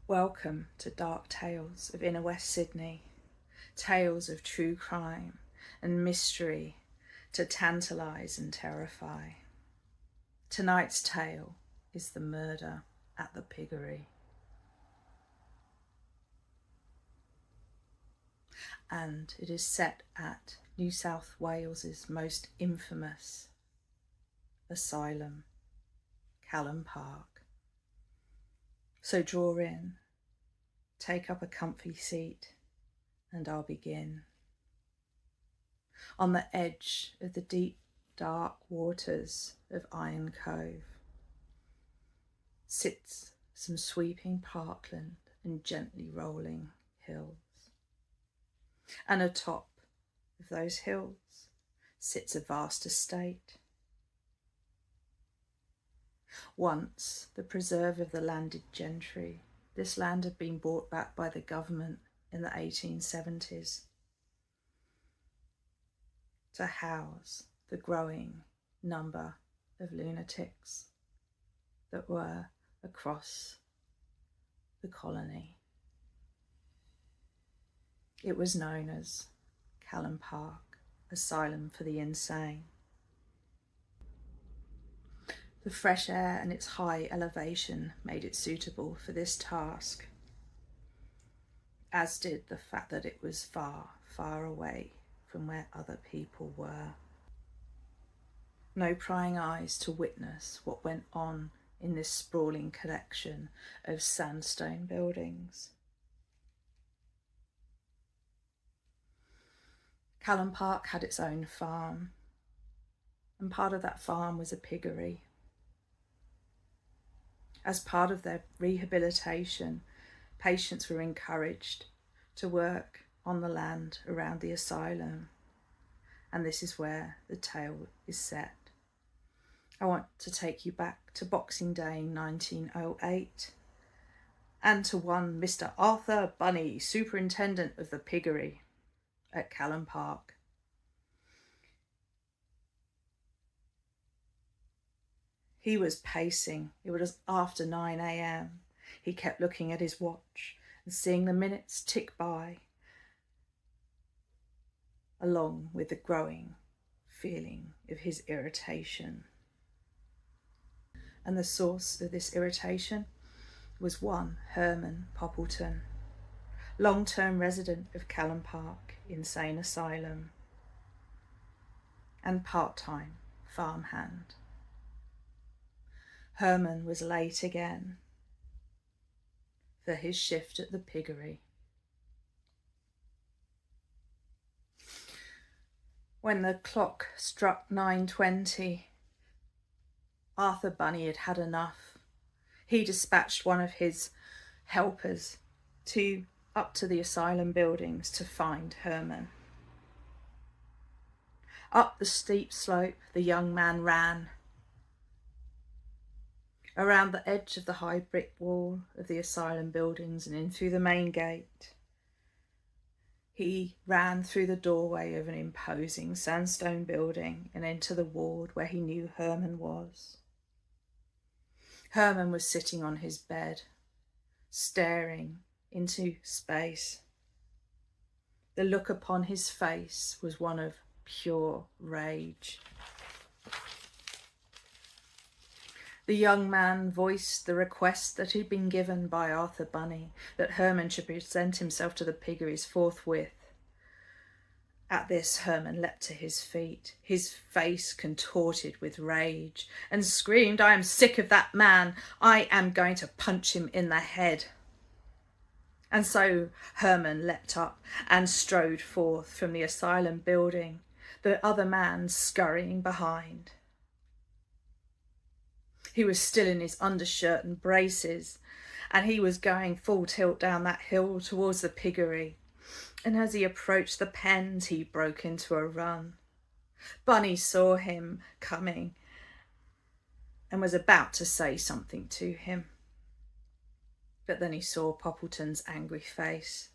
Welcome to Dark Tales of Inner West Sydney, tales of true crime and mystery to tantalise and terrify. Tonight's tale is the murder at the Piggery. And it is set at New South Wales's most infamous asylum, Callan Park. So draw in, take up a comfy seat, and I'll begin. On the edge of the deep, dark waters of Iron Cove sits some sweeping parkland and gently rolling hills. And atop of those hills sits a vast estate. Once the preserve of the landed gentry, this land had been bought back by the government in the 1870s to house the growing number of lunatics that were across the colony. It was known as Callan Park Asylum for the Insane. The fresh air and its high elevation made it suitable for this task, as did the fact that it was far, far away from where other people were. No prying eyes to witness what went on in this sprawling collection of sandstone buildings. Callan Park had its own farm, and part of that farm was a piggery. As part of their rehabilitation, patients were encouraged to work on the land around the asylum, and this is where the tale is set. I want to take you back to Boxing Day 1908 and to one Mr. Arthur Bunny, superintendent of the Piggery at Callan Park. He was pacing. It was after 9 a.m. He kept looking at his watch and seeing the minutes tick by, along with the growing feeling of his irritation. And the source of this irritation was one Herman Poppleton, long-term resident of Callan Park Insane Asylum and part-time farmhand. Herman was late again for his shift at the Piggery. When the clock struck 9:20, Arthur Bunny had had enough. He dispatched one of his helpers up to the asylum buildings to find Herman. Up the steep slope, the young man ran. Around the edge of the high brick wall of the asylum buildings and in through the main gate. He ran through the doorway of an imposing sandstone building and into the ward where he knew Herman was. Herman was sitting on his bed, staring into space. The look upon his face was one of pure rage. The young man voiced the request that had been given by Arthur Bunny, that Herman should present himself to the Piggeries forthwith. At this, Herman leapt to his feet, his face contorted with rage, and screamed, "I am sick of that man. I am going to punch him in the head." And so Herman leapt up and strode forth from the asylum building, the other man scurrying behind. He was still in his undershirt and braces, and he was going full tilt down that hill towards the Piggery. And as he approached the pens, he broke into a run. Bunny saw him coming and was about to say something to him. But then he saw Poppleton's angry face,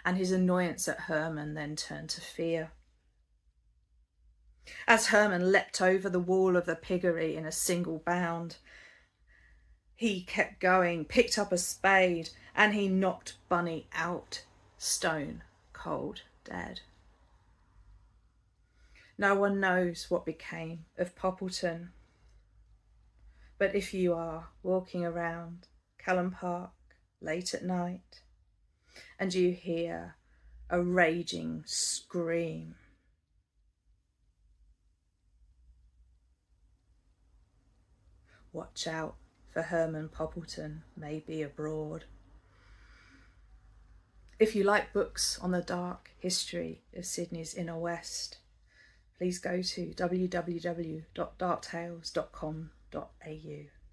and his annoyance at Herman then turned to fear. As Herman leapt over the wall of the piggery in a single bound, he kept going, picked up a spade, and he knocked Bunny out, stone cold dead. No one knows what became of Poppleton, but if you are walking around Callan Park late at night and you hear a raging scream, watch out, for Herman Poppleton may be abroad. If you like books on the dark history of Sydney's inner west, please go to www.darktales.com.au.